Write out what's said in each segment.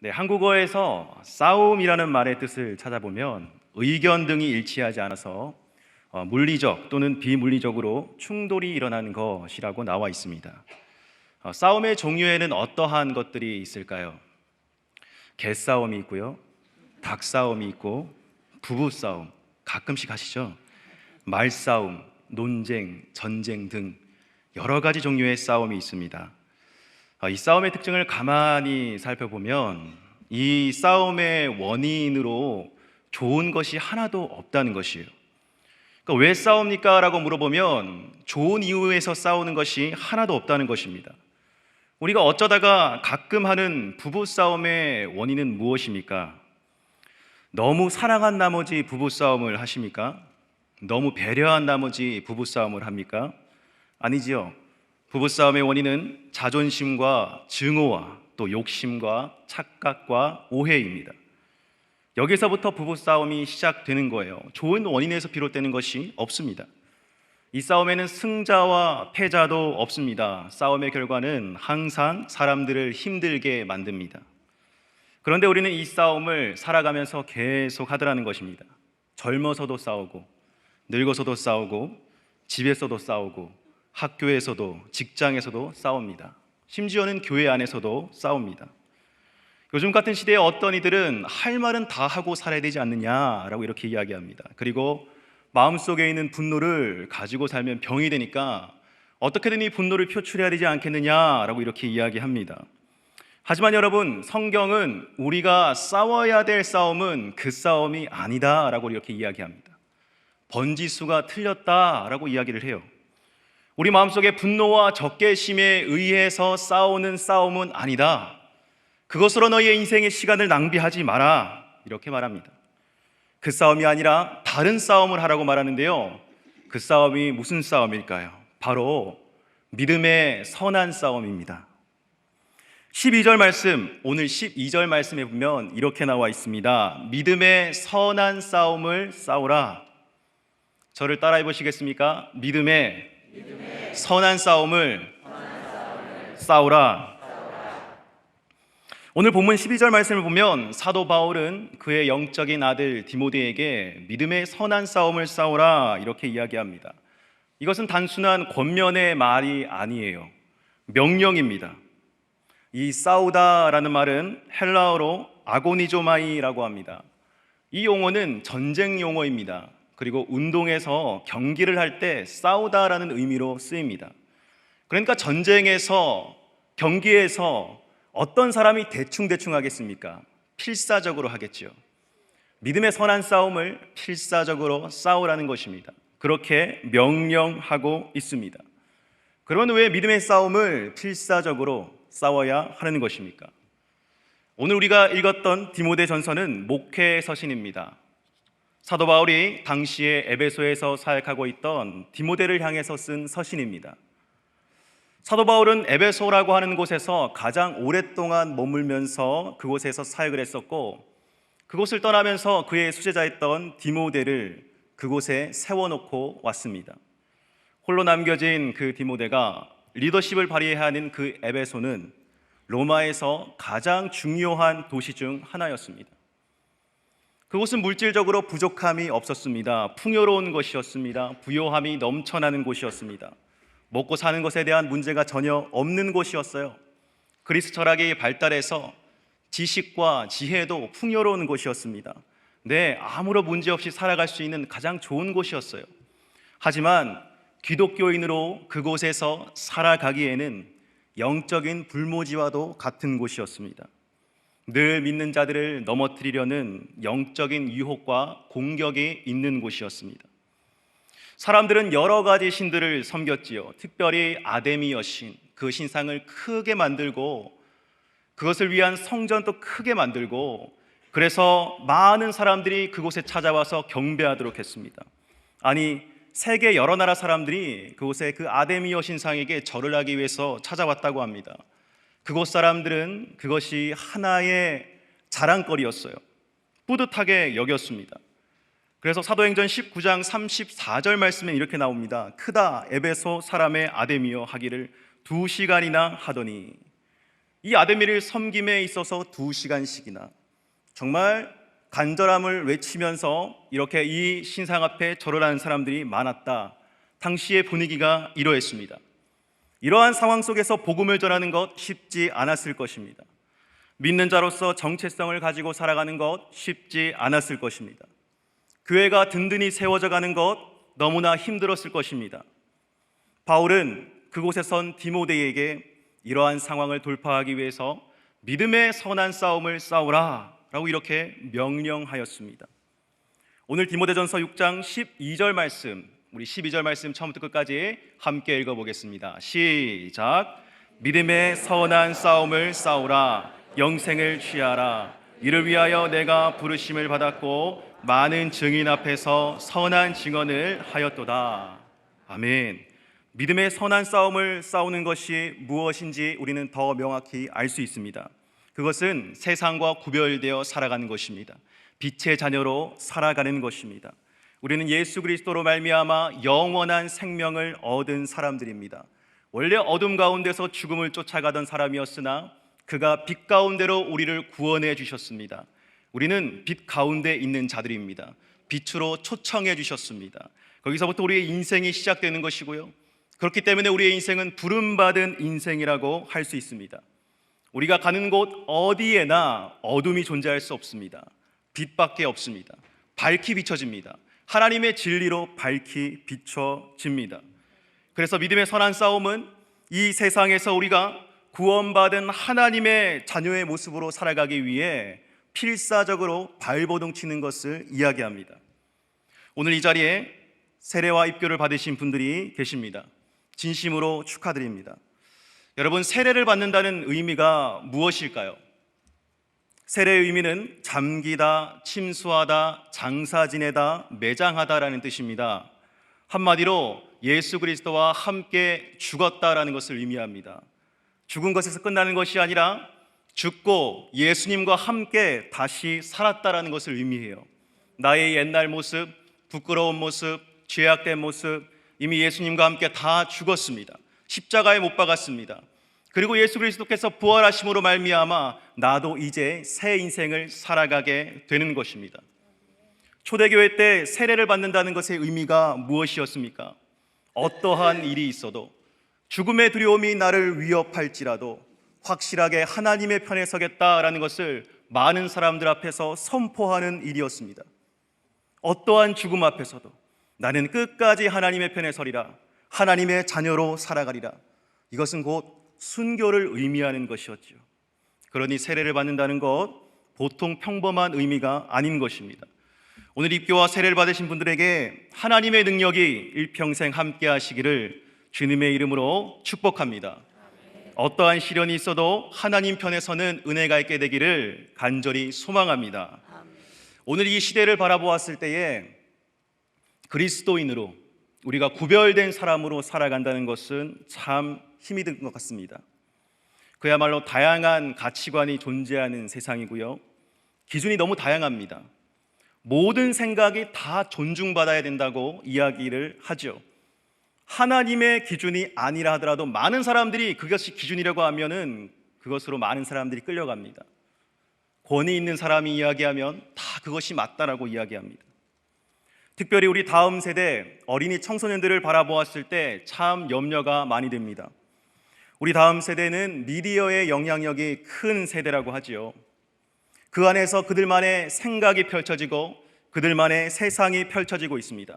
네, 한국어에서 싸움이라는 말의 뜻을 찾아보면 의견 등이 일치하지 않아서 물리적 또는 비물리적으로 충돌이 일어나는 것이라고 나와 있습니다. 싸움의 종류에는 어떠한 것들이 있을까요? 개싸움이 있고요, 닭싸움이 있고, 부부싸움, 가끔씩 하시죠? 말싸움, 논쟁, 전쟁 등 여러 가지 종류의 싸움이 있습니다. 이 싸움의 특징을 가만히 살펴보면 이 싸움의 원인으로 좋은 것이 하나도 없다는 것이에요. 그러니까 왜 싸웁니까? 라고 물어보면 좋은 이유에서 싸우는 것이 하나도 없다는 것입니다. 우리가 어쩌다가 가끔 하는 부부싸움의 원인은 무엇입니까? 너무 사랑한 나머지 부부싸움을 하십니까? 너무 배려한 나머지 부부싸움을 합니까? 아니지요. 부부싸움의 원인은 자존심과 증오와 또 욕심과 착각과 오해입니다. 여기서부터 부부싸움이 시작되는 거예요. 좋은 원인에서 비롯되는 것이 없습니다. 이 싸움에는 승자와 패자도 없습니다. 싸움의 결과는 항상 사람들을 힘들게 만듭니다. 그런데 우리는 이 싸움을 살아가면서 계속 하더라는 것입니다. 젊어서도 싸우고, 늙어서도 싸우고, 집에서도 싸우고, 학교에서도, 직장에서도 싸웁니다. 심지어는 교회 안에서도 싸웁니다. 요즘 같은 시대에 어떤 이들은 할 말은 다 하고 살아야 되지 않느냐라고 이렇게 이야기합니다. 그리고 마음속에 있는 분노를 가지고 살면 병이 되니까 어떻게든 이 분노를 표출해야 되지 않겠느냐라고 이렇게 이야기합니다. 하지만 여러분, 성경은 우리가 싸워야 될 싸움은 그 싸움이 아니다라고 이렇게 이야기합니다. 번지수가 틀렸다라고 이야기를 해요. 우리 마음속에 분노와 적개심에 의해서 싸우는 싸움은 아니다. 그것으로 너희의 인생의 시간을 낭비하지 마라. 이렇게 말합니다. 그 싸움이 아니라 다른 싸움을 하라고 말하는데요. 그 싸움이 무슨 싸움일까요? 바로 믿음의 선한 싸움입니다. 12절 말씀, 오늘 12절 말씀에 보면 이렇게 나와 있습니다. 믿음의 선한 싸움을 싸우라. 저를 따라해 보시겠습니까? 믿음의 선한 싸움을 싸우라. 오늘 본문 12절 말씀을 보면 사도 바울은 그의 영적인 아들 디모데에게 믿음의 선한 싸움을 싸우라 이렇게 이야기합니다. 이것은 단순한 권면의 말이 아니에요. 명령입니다. 이 싸우다라는 말은 헬라어로 아고니조마이라고 합니다. 이 용어는 전쟁 용어입니다. 그리고 운동에서 경기를 할 때 싸우다라는 의미로 쓰입니다. 그러니까 전쟁에서, 경기에서 어떤 사람이 대충 하겠습니까? 필사적으로 하겠죠. 믿음의 선한 싸움을 필사적으로 싸우라는 것입니다. 그렇게 명령하고 있습니다. 그러면 왜 믿음의 싸움을 필사적으로 싸워야 하는 것입니까? 오늘 우리가 읽었던 디모데 전서는 목회 서신입니다. 사도 바울이 당시에 에베소에서 사역하고 있던 디모데를 향해서 쓴 서신입니다. 사도 바울은 에베소라고 하는 곳에서 가장 오랫동안 머물면서 그곳에서 사역을 했었고, 그곳을 떠나면서 그의 수제자였던 디모데를 그곳에 세워놓고 왔습니다. 홀로 남겨진 그 디모데가 리더십을 발휘해야 하는 그 에베소는 로마에서 가장 중요한 도시 중 하나였습니다. 그곳은 물질적으로 부족함이 없었습니다. 풍요로운 곳이었습니다. 부요함이 넘쳐나는 곳이었습니다. 먹고 사는 것에 대한 문제가 전혀 없는 곳이었어요. 그리스 철학이 발달해서 지식과 지혜도 풍요로운 곳이었습니다. 네, 아무런 문제 없이 살아갈 수 있는 가장 좋은 곳이었어요. 하지만 기독교인으로 그곳에서 살아가기에는 영적인 불모지와도 같은 곳이었습니다. 늘 믿는 자들을 넘어뜨리려는 영적인 유혹과 공격이 있는 곳이었습니다. 사람들은 여러 가지 신들을 섬겼지요. 특별히 아데미 여신, 그 신상을 크게 만들고 그것을 위한 성전도 크게 만들고, 그래서 많은 사람들이 그곳에 찾아와서 경배하도록 했습니다. 아니, 세계 여러 나라 사람들이 그곳에 그 아데미 여신상에게 절을 하기 위해서 찾아왔다고 합니다. 그곳 사람들은 그것이 하나의 자랑거리였어요. 뿌듯하게 여겼습니다. 그래서 사도행전 19장 34절 말씀에 이렇게 나옵니다. 크다 에베소 사람의 아데미여 하기를 2시간이나 하더니, 이 아데미를 섬김에 있어서 2시간씩이나 정말 간절함을 외치면서 이렇게 이 신상 앞에 절을 하는 사람들이 많았다. 당시의 분위기가 이러했습니다. 이러한 상황 속에서 복음을 전하는 것 쉽지 않았을 것입니다. 믿는 자로서 정체성을 가지고 살아가는 것 쉽지 않았을 것입니다. 교회가 든든히 세워져 가는 것 너무나 힘들었을 것입니다. 바울은 그곳에 선 디모데에게 이러한 상황을 돌파하기 위해서 믿음의 선한 싸움을 싸우라 라고 이렇게 명령하였습니다. 오늘 디모데전서 6장 12절 말씀, 우리 12절 말씀 처음부터 끝까지 함께 읽어보겠습니다. 시작. 믿음의 선한 싸움을 싸우라. 영생을 취하라. 이를 위하여 내가 부르심을 받았고 많은 증인 앞에서 선한 증언을 하였도다. 아멘. 믿음의 선한 싸움을 싸우는 것이 무엇인지 우리는 더 명확히 알 수 있습니다. 그것은 세상과 구별되어 살아가는 것입니다. 빛의 자녀로 살아가는 것입니다. 우리는 예수 그리스도로 말미암아 영원한 생명을 얻은 사람들입니다. 원래 어둠 가운데서 죽음을 쫓아가던 사람이었으나 그가 빛 가운데로 우리를 구원해 주셨습니다. 우리는 빛 가운데 있는 자들입니다. 빛으로 초청해 주셨습니다. 거기서부터 우리의 인생이 시작되는 것이고요, 그렇기 때문에 우리의 인생은 부름받은 인생이라고 할 수 있습니다. 우리가 가는 곳 어디에나 어둠이 존재할 수 없습니다. 빛밖에 없습니다. 밝히 비춰집니다. 하나님의 진리로 밝히 비춰집니다. 그래서 믿음의 선한 싸움은 이 세상에서 우리가 구원받은 하나님의 자녀의 모습으로 살아가기 위해 필사적으로 발버둥 치는 것을 이야기합니다. 오늘 이 자리에 세례와 입교를 받으신 분들이 계십니다. 진심으로 축하드립니다. 여러분, 세례를 받는다는 의미가 무엇일까요? 세례의 의미는 잠기다, 침수하다, 장사 지내다, 매장하다라는 뜻입니다. 한마디로 예수 그리스도와 함께 죽었다라는 것을 의미합니다. 죽은 것에서 끝나는 것이 아니라 죽고 예수님과 함께 다시 살았다라는 것을 의미해요. 나의 옛날 모습, 부끄러운 모습, 죄악된 모습, 이미 예수님과 함께 다 죽었습니다. 십자가에 못 박았습니다. 그리고 예수 그리스도께서 부활하심으로 말미암아 나도 이제 새 인생을 살아가게 되는 것입니다. 초대교회 때 세례를 받는다는 것의 의미가 무엇이었습니까? 어떠한 일이 있어도, 죽음의 두려움이 나를 위협할지라도 확실하게 하나님의 편에 서겠다라는 것을 많은 사람들 앞에서 선포하는 일이었습니다. 어떠한 죽음 앞에서도 나는 끝까지 하나님의 편에 서리라, 하나님의 자녀로 살아가리라. 이것은 곧 순교를 의미하는 것이었죠. 그러니 세례를 받는다는 것 보통 평범한 의미가 아닌 것입니다. 오늘 입교와 세례를 받으신 분들에게 하나님의 능력이 일평생 함께 하시기를 주님의 이름으로 축복합니다. 어떠한 시련이 있어도 하나님 편에 서는 은혜가 있게 되기를 간절히 소망합니다. 오늘 이 시대를 바라보았을 때에 그리스도인으로 우리가 구별된 사람으로 살아간다는 것은 참 힘이 든 것 같습니다. 그야말로 다양한 가치관이 존재하는 세상이고요, 기준이 너무 다양합니다. 모든 생각이 다 존중받아야 된다고 이야기를 하죠. 하나님의 기준이 아니라 하더라도 많은 사람들이 그것이 기준이라고 하면은 그것으로 많은 사람들이 끌려갑니다. 권위 있는 사람이 이야기하면 다 그것이 맞다라고 이야기합니다. 특별히 우리 다음 세대 어린이 청소년들을 바라보았을 때 참 염려가 많이 됩니다. 우리 다음 세대는 미디어의 영향력이 큰 세대라고 하지요. 그 안에서 그들만의 생각이 펼쳐지고 그들만의 세상이 펼쳐지고 있습니다.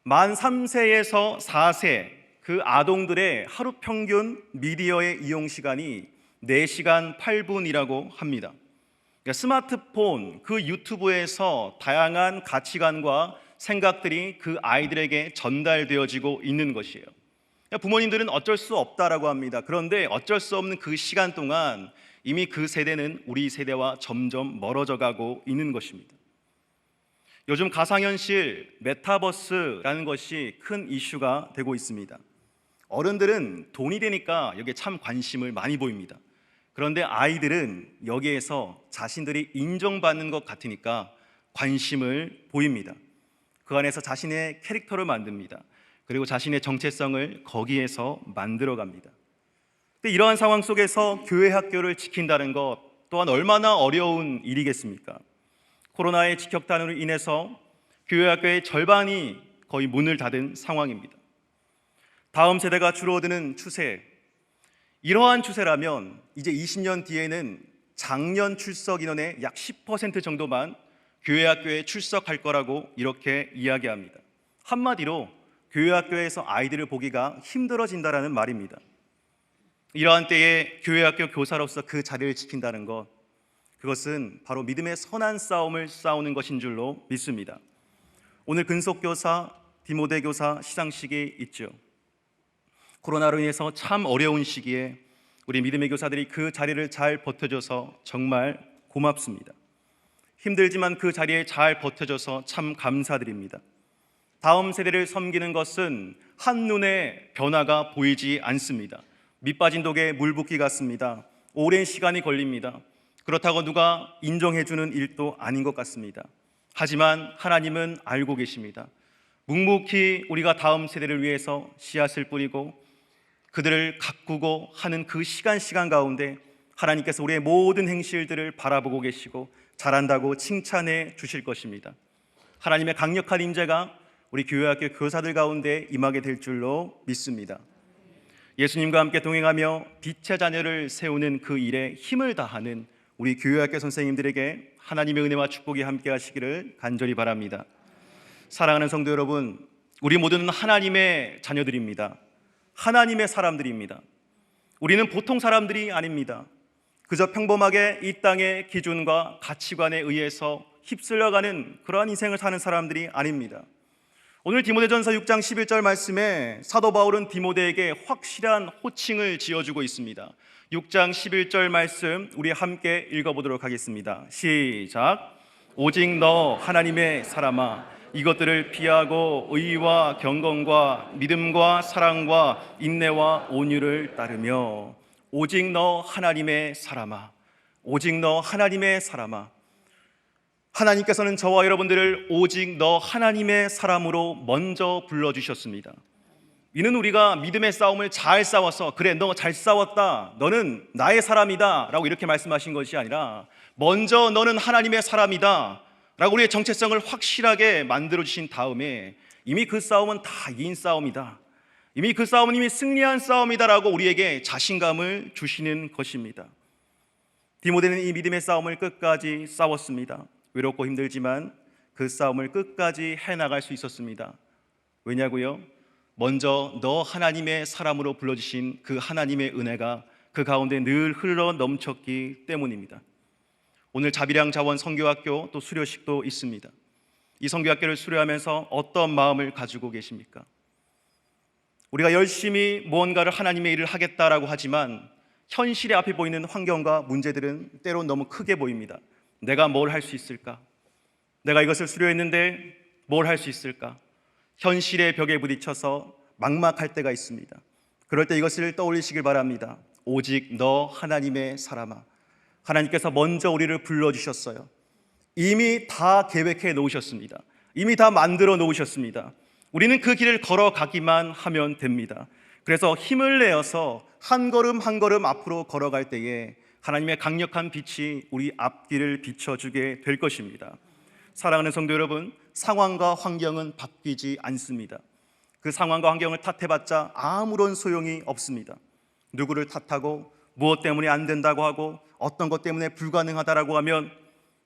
만 3세에서 4세 그 아동들의 하루 평균 미디어의 이용 시간이 4시간 8분이라고 합니다. 그러니까 스마트폰, 그 유튜브에서 다양한 가치관과 생각들이 그 아이들에게 전달되어지고 있는 것이에요. 부모님들은 어쩔 수 없다라고 합니다. 그런데 어쩔 수 없는 그 시간 동안 이미 그 세대는 우리 세대와 점점 멀어져 가고 있는 것입니다. 요즘 가상현실, 메타버스라는 것이 큰 이슈가 되고 있습니다. 어른들은 돈이 되니까 여기에 참 관심을 많이 보입니다. 그런데 아이들은 여기에서 자신들이 인정받는 것 같으니까 관심을 보입니다. 그 안에서 자신의 캐릭터를 만듭니다. 그리고 자신의 정체성을 거기에서 만들어갑니다. 근데 이러한 상황 속에서 교회 학교를 지킨다는 것 또한 얼마나 어려운 일이겠습니까? 코로나의 직격탄으로 인해서 교회 학교의 절반이 거의 문을 닫은 상황입니다. 다음 세대가 줄어드는 추세, 이러한 추세라면 이제 20년 뒤에는 작년 출석 인원의 약 10% 정도만 교회 학교에 출석할 거라고 이렇게 이야기합니다. 한마디로 교회 학교에서 아이들을 보기가 힘들어진다라는 말입니다. 이러한 때에 교회 학교 교사로서 그 자리를 지킨다는 것, 그것은 바로 믿음의 선한 싸움을 싸우는 것인 줄로 믿습니다. 오늘 근속교사, 디모데 교사 시상식이 있죠. 코로나로 인해서 참 어려운 시기에 우리 믿음의 교사들이 그 자리를 잘 버텨줘서 정말 고맙습니다. 힘들지만 그 자리에 잘 버텨줘서 참 감사드립니다. 다음 세대를 섬기는 것은 한눈에 변화가 보이지 않습니다. 밑빠진 독에 물 붓기 같습니다. 오랜 시간이 걸립니다. 그렇다고 누가 인정해주는 일도 아닌 것 같습니다. 하지만 하나님은 알고 계십니다. 묵묵히 우리가 다음 세대를 위해서 씨앗을 뿌리고 그들을 가꾸고 하는 그 시간 가운데 하나님께서 우리의 모든 행실들을 바라보고 계시고 잘한다고 칭찬해 주실 것입니다. 하나님의 강력한 임재가 우리 교회학교 교사들 가운데 임하게 될 줄로 믿습니다. 예수님과 함께 동행하며 빛의 자녀를 세우는 그 일에 힘을 다하는 우리 교회학교 선생님들에게 하나님의 은혜와 축복이 함께 하시기를 간절히 바랍니다. 사랑하는 성도 여러분, 우리 모두는 하나님의 자녀들입니다. 하나님의 사람들입니다. 우리는 보통 사람들이 아닙니다. 그저 평범하게 이 땅의 기준과 가치관에 의해서 휩쓸려가는 그러한 인생을 사는 사람들이 아닙니다. 오늘 디모데전서 6장 11절 말씀에 사도 바울은 디모데에게 확실한 호칭을 지어주고 있습니다. 6장 11절 말씀 우리 함께 읽어보도록 하겠습니다. 시작. 오직 너 하나님의 사람아, 이것들을 피하고 의와 경건과 믿음과 사랑과 인내와 온유를 따르며. 오직 너 하나님의 사람아, 오직 너 하나님의 사람아. 하나님께서는 저와 여러분들을 오직 너 하나님의 사람으로 먼저 불러주셨습니다. 이는 우리가 믿음의 싸움을 잘 싸워서 그래 너 잘 싸웠다, 너는 나의 사람이다 라고 이렇게 말씀하신 것이 아니라 먼저 너는 하나님의 사람이다 라고 우리의 정체성을 확실하게 만들어주신 다음에 이미 그 싸움은 다 이긴 싸움이다, 이미 그 싸움은 이미 승리한 싸움이다라고 우리에게 자신감을 주시는 것입니다. 디모데는 이 믿음의 싸움을 끝까지 싸웠습니다. 외롭고 힘들지만 그 싸움을 끝까지 해나갈 수 있었습니다. 왜냐고요? 먼저 너 하나님의 사람으로 불러주신 그 하나님의 은혜가 그 가운데 늘 흘러 넘쳤기 때문입니다. 오늘 자비량 자원 선교학교 또 수료식도 있습니다. 이 선교학교를 수료하면서 어떤 마음을 가지고 계십니까? 우리가 열심히 무언가를 하나님의 일을 하겠다라고 하지만 현실에 앞에 보이는 환경과 문제들은 때론 너무 크게 보입니다. 내가 뭘 할 수 있을까? 내가 이것을 수료했는데 뭘 할 수 있을까? 현실의 벽에 부딪혀서 막막할 때가 있습니다. 그럴 때 이것을 떠올리시길 바랍니다. 오직 너 하나님의 사람아, 하나님께서 먼저 우리를 불러주셨어요. 이미 다 계획해 놓으셨습니다. 이미 다 만들어 놓으셨습니다. 우리는 그 길을 걸어가기만 하면 됩니다. 그래서 힘을 내어서 한 걸음 한 걸음 앞으로 걸어갈 때에 하나님의 강력한 빛이 우리 앞길을 비춰주게 될 것입니다. 사랑하는 성도 여러분, 상황과 환경은 바뀌지 않습니다. 그 상황과 환경을 탓해봤자 아무런 소용이 없습니다. 누구를 탓하고 무엇 때문에 안 된다고 하고 어떤 것 때문에 불가능하다라고 하면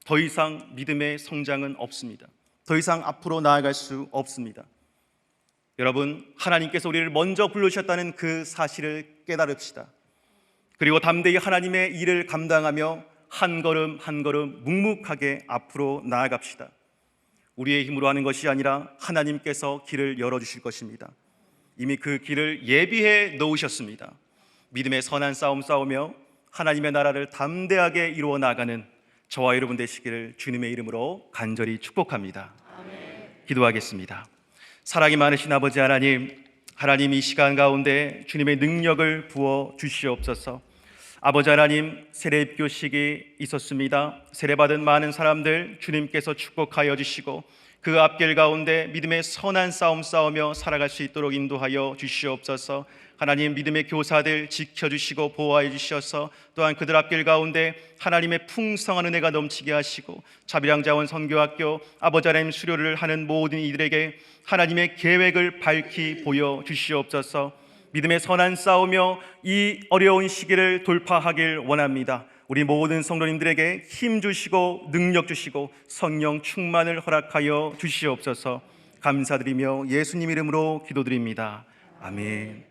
더 이상 믿음의 성장은 없습니다. 더 이상 앞으로 나아갈 수 없습니다. 여러분, 하나님께서 우리를 먼저 부르셨다는 그 사실을 깨달읍시다. 그리고 담대히 하나님의 일을 감당하며 한 걸음 한 걸음 묵묵하게 앞으로 나아갑시다. 우리의 힘으로 하는 것이 아니라 하나님께서 길을 열어주실 것입니다. 이미 그 길을 예비해 놓으셨습니다. 믿음의 선한 싸움 싸우며 하나님의 나라를 담대하게 이루어 나가는 저와 여러분 되시기를 주님의 이름으로 간절히 축복합니다. 아멘. 기도하겠습니다. 사랑이 많으신 아버지 하나님, 하나님 이 시간 가운데 주님의 능력을 부어 주시옵소서. 아버지 하나님, 세례입교식이 있었습니다. 세례받은 많은 사람들 주님께서 축복하여 주시고 그 앞길 가운데 믿음의 선한 싸움 싸우며 살아갈 수 있도록 인도하여 주시옵소서. 하나님 믿음의 교사들 지켜주시고 보호하여 주셔서 또한 그들 앞길 가운데 하나님의 풍성한 은혜가 넘치게 하시고 자비랑자원 선교학교 아버지 하나님 수료를 하는 모든 이들에게 하나님의 계획을 밝히 보여주시옵소서. 믿음의 선한 싸우며 이 어려운 시기를 돌파하길 원합니다. 우리 모든 성도님들에게 힘 주시고 능력 주시고 성령 충만을 허락하여 주시옵소서. 감사드리며 예수님 이름으로 기도드립니다. 아멘.